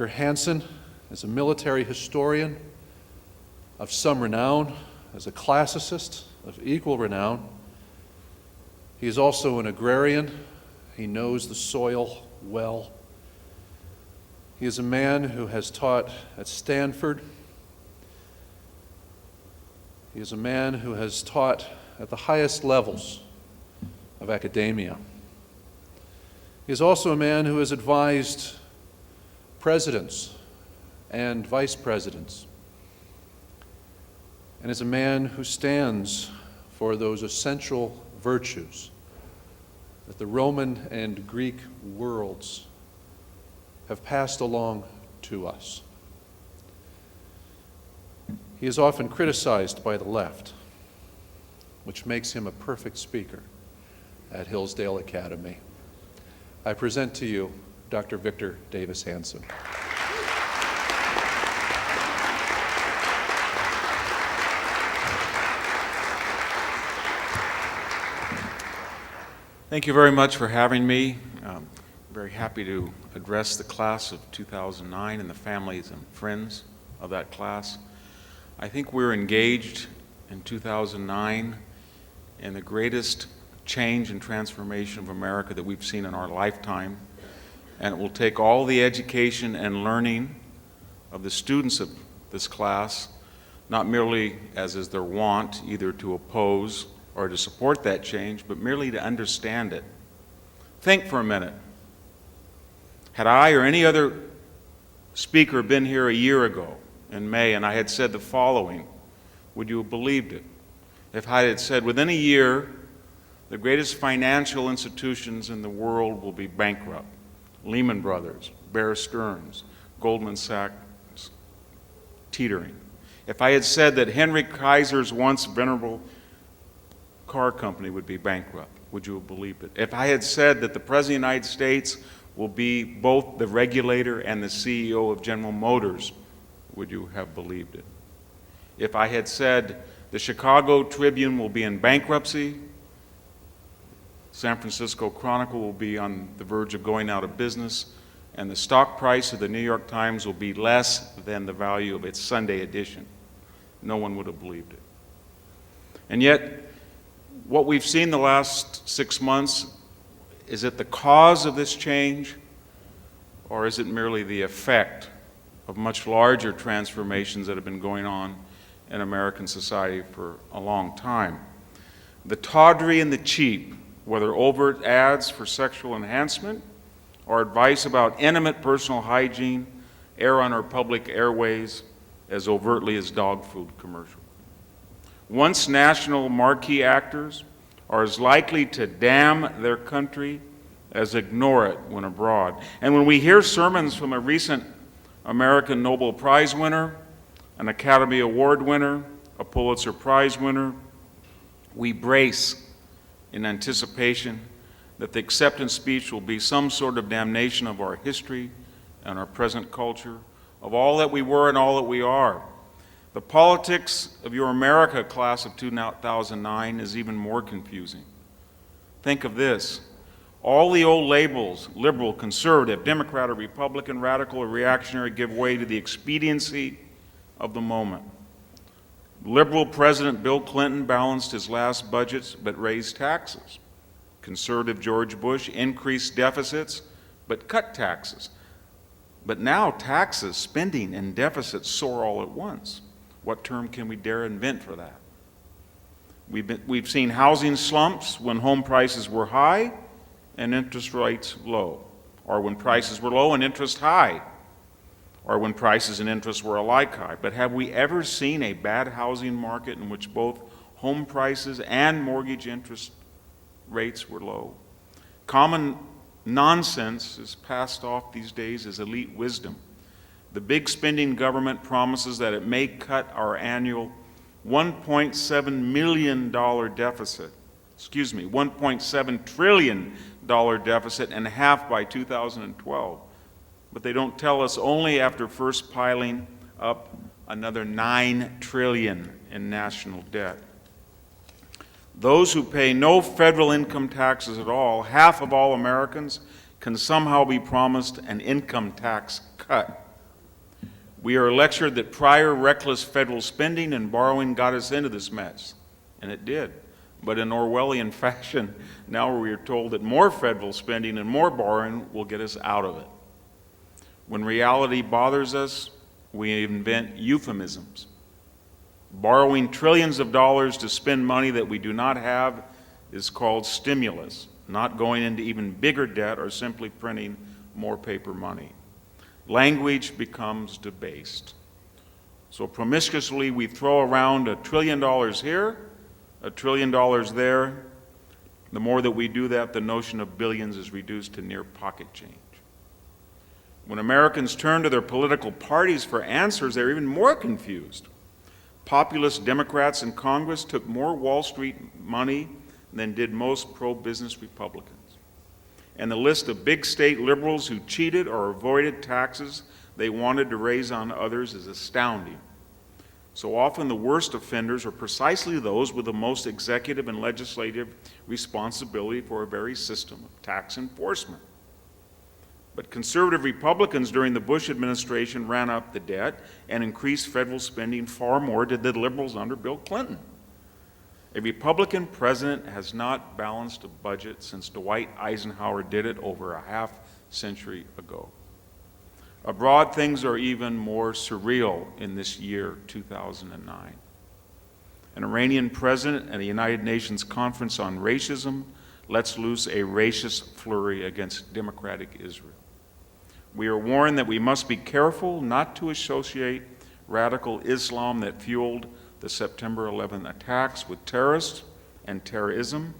Dr. Hanson is a military historian of some renown, as a classicist of equal renown. He is also an agrarian. He knows the soil well. He is a man who has taught at Stanford. He is a man who has taught at the highest levels of academia. He is also a man who has advised presidents and vice presidents, and is a man who stands for those essential virtues that the Roman and Greek worlds have passed along to us. He is often criticized by the left, which makes him a perfect speaker at Hillsdale Academy. I present to you Dr. Victor Davis Hanson. Thank you very much for having me. I'm very happy to address the class of 2009 and the families and friends of that class. I think we're engaged in 2009 in the greatest change and transformation of America that we've seen in our lifetime. And it will take all the education and learning of the students of this class, not merely as is their wont, either to oppose or to support that change, but merely to understand it. Think for a minute. Had I or any other speaker been here a year ago in May and I had said the following, would you have believed it? If I had said, within a year, the greatest financial institutions in the world will be bankrupt. Lehman Brothers, Bear Stearns, Goldman Sachs, teetering. If I had said that Henry Kaiser's once venerable car company would be bankrupt, would you have believed it? If I had said that the President of the United States will be both the regulator and the CEO of General Motors, would you have believed it? If I had said the Chicago Tribune will be in bankruptcy, San Francisco Chronicle will be on the verge of going out of business, and the stock price of the New York Times will be less than the value of its Sunday edition, no one would have believed it. And yet, what we've seen the last 6 months, is it the cause of this change, or is it merely the effect of much larger transformations that have been going on in American society for a long time? The tawdry and the cheap, whether overt ads for sexual enhancement or advice about intimate personal hygiene, air on our public airways as overtly as dog food commercials. Once national marquee actors are as likely to damn their country as ignore it when abroad. And when we hear sermons from a recent American Nobel Prize winner, an Academy Award winner, a Pulitzer Prize winner, we brace in anticipation that the acceptance speech will be some sort of damnation of our history and our present culture, of all that we were and all that we are. The politics of your America class of 2009 is even more confusing. Think of this. All the old labels, liberal, conservative, Democrat or Republican, radical or reactionary, give way to the expediency of the moment. Liberal President Bill Clinton balanced his last budgets but raised taxes. Conservative George Bush increased deficits but cut taxes. But now taxes, spending, and deficits soar all at once. What term can we dare invent for that? We've seen housing slumps when home prices were high and interest rates low, or when prices were low and interest high, or when prices and interest were alike high. But have we ever seen a bad housing market in which both home prices and mortgage interest rates were low? Common nonsense is passed off these days as elite wisdom. The big spending government promises that it may cut our annual $1.7 million deficit, $1.7 trillion deficit in half by 2012. But they don't tell us only after first piling up another $9 trillion in national debt. Those who pay no federal income taxes at all, half of all Americans, can somehow be promised an income tax cut. We are lectured that prior reckless federal spending and borrowing got us into this mess, and it did. But in Orwellian fashion, now we are told that more federal spending and more borrowing will get us out of it. When reality bothers us, we invent euphemisms. Borrowing trillions of dollars to spend money that we do not have is called stimulus, not going into even bigger debt or simply printing more paper money. Language becomes debased. So promiscuously we throw around $1 trillion here, $1 trillion there. The more that we do that, the notion of billions is reduced to near pocket change. When Americans turn to their political parties for answers, they're even more confused. Populist Democrats in Congress took more Wall Street money than did most pro-business Republicans. And the list of big state liberals who cheated or avoided taxes they wanted to raise on others is astounding. So often the worst offenders are precisely those with the most executive and legislative responsibility for a very system of tax enforcement. But conservative Republicans during the Bush administration ran up the debt and increased federal spending far more than the liberals under Bill Clinton. A Republican president has not balanced a budget since Dwight Eisenhower did it over a half century ago. Abroad, things are even more surreal in this year, 2009. An Iranian president at a United Nations conference on racism lets loose a racist flurry against democratic Israel. We are warned that we must be careful not to associate radical Islam that fueled the September 11 attacks with terrorists and terrorism.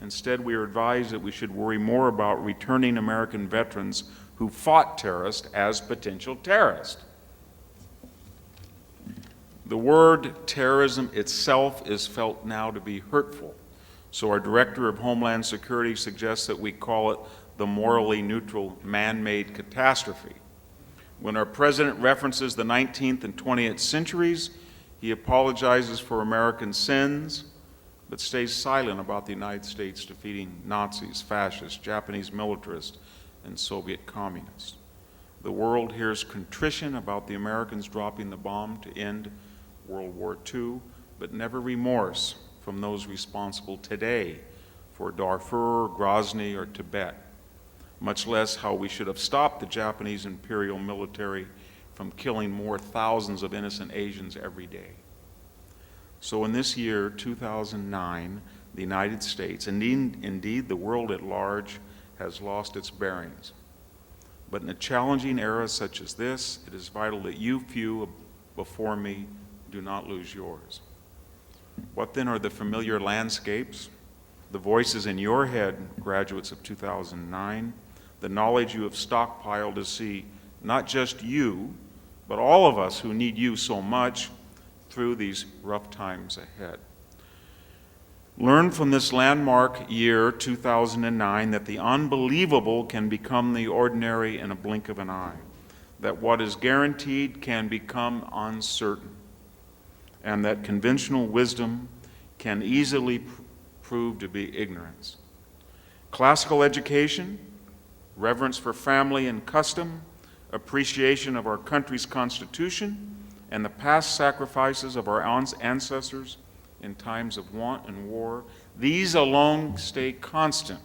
Instead, we are advised that we should worry more about returning American veterans who fought terrorists as potential terrorists. The word terrorism itself is felt now to be hurtful, so our Director of Homeland Security suggests that we call it the morally neutral man-made catastrophe. When our President references the 19th and 20th centuries, he apologizes for American sins, but stays silent about the United States defeating Nazis, fascists, Japanese militarists, and Soviet communists. The world hears contrition about the Americans dropping the bomb to end World War II, but never remorse from those responsible today for Darfur, Grozny, or Tibet, much less how we should have stopped the Japanese imperial military from killing more thousands of innocent Asians every day. So in this year, 2009, the United States, and indeed the world at large, has lost its bearings. But in a challenging era such as this, it is vital that you few before me do not lose yours. What then are the familiar landscapes, the voices in your head, graduates of 2009, the knowledge you have stockpiled to see not just you, but all of us who need you so much through these rough times ahead? Learn from this landmark year, 2009, that the unbelievable can become the ordinary in a blink of an eye, that what is guaranteed can become uncertain, and that conventional wisdom can easily prove to be ignorance. Classical education, reverence for family and custom, appreciation of our country's Constitution, and the past sacrifices of our ancestors in times of want and war, these alone stay constant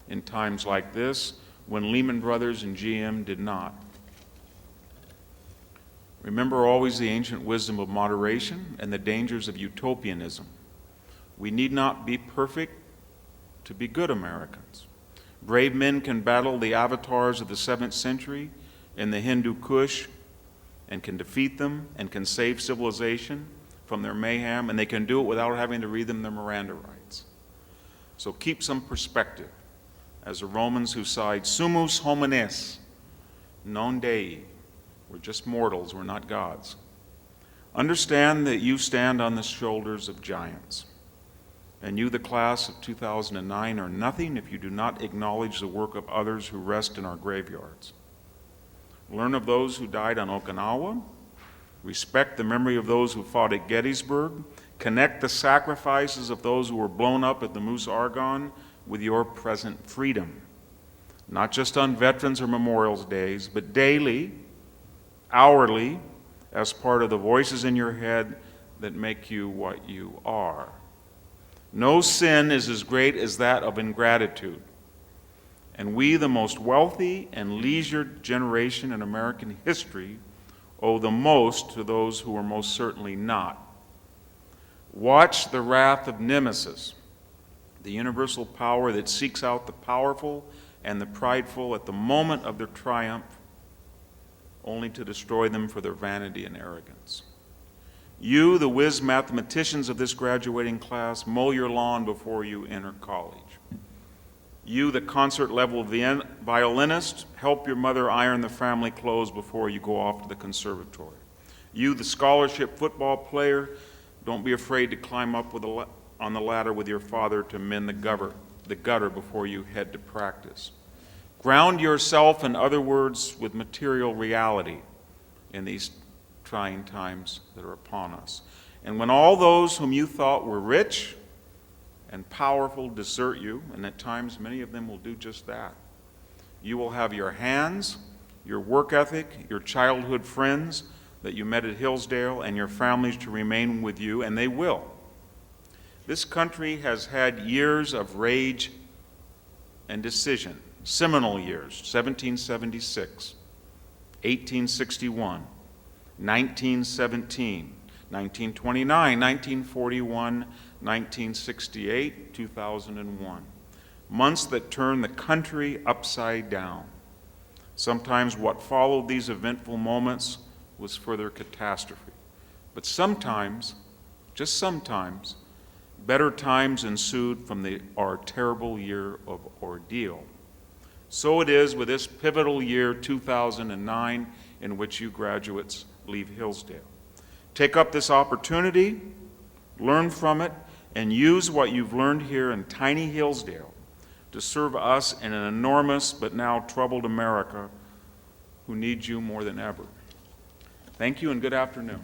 in times like this when Lehman Brothers and GM did not. Remember always the ancient wisdom of moderation and the dangers of utopianism. We need not be perfect to be good Americans. Brave men can battle the avatars of the 7th century in the Hindu Kush and can defeat them and can save civilization from their mayhem, and they can do it without having to read them their Miranda rights. So keep some perspective as the Romans who sighed, sumus homines, non Dei. We're just mortals, we're not gods. Understand that you stand on the shoulders of giants. And you, the class of 2009, are nothing if you do not acknowledge the work of others who rest in our graveyards. Learn of those who died on Okinawa. Respect the memory of those who fought at Gettysburg. Connect the sacrifices of those who were blown up at the Moose Argonne with your present freedom. Not just on Veterans or Memorial Days, but daily, hourly, as part of the voices in your head that make you what you are. No sin is as great as that of ingratitude. And we, the most wealthy and leisured generation in American history, owe the most to those who are most certainly not. Watch the wrath of Nemesis, the universal power that seeks out the powerful and the prideful at the moment of their triumph, only to destroy them for their vanity and arrogance. You, the whiz mathematicians of this graduating class, mow your lawn before you enter college. You, the concert-level violinist, help your mother iron the family clothes before you go off to the conservatory. You, the scholarship football player, don't be afraid to climb up on the ladder with your father to mend the gutter before you head to practice. Ground yourself, in other words, with material reality in these trying times that are upon us. And when all those whom you thought were rich and powerful desert you, and at times many of them will do just that, you will have your hands, your work ethic, your childhood friends that you met at Hillsdale, and your families to remain with you, and they will. This country has had years of rage and decision, seminal years, 1776, 1861, 1917, 1929, 1941, 1968, 2001. Months that turned the country upside down. Sometimes what followed these eventful moments was further catastrophe. But sometimes, just sometimes, better times ensued from our terrible year of ordeal. So it is with this pivotal year 2009 in which you graduates leave Hillsdale. Take up this opportunity, learn from it, and use what you've learned here in tiny Hillsdale to serve us in an enormous but now troubled America who needs you more than ever. Thank you and good afternoon.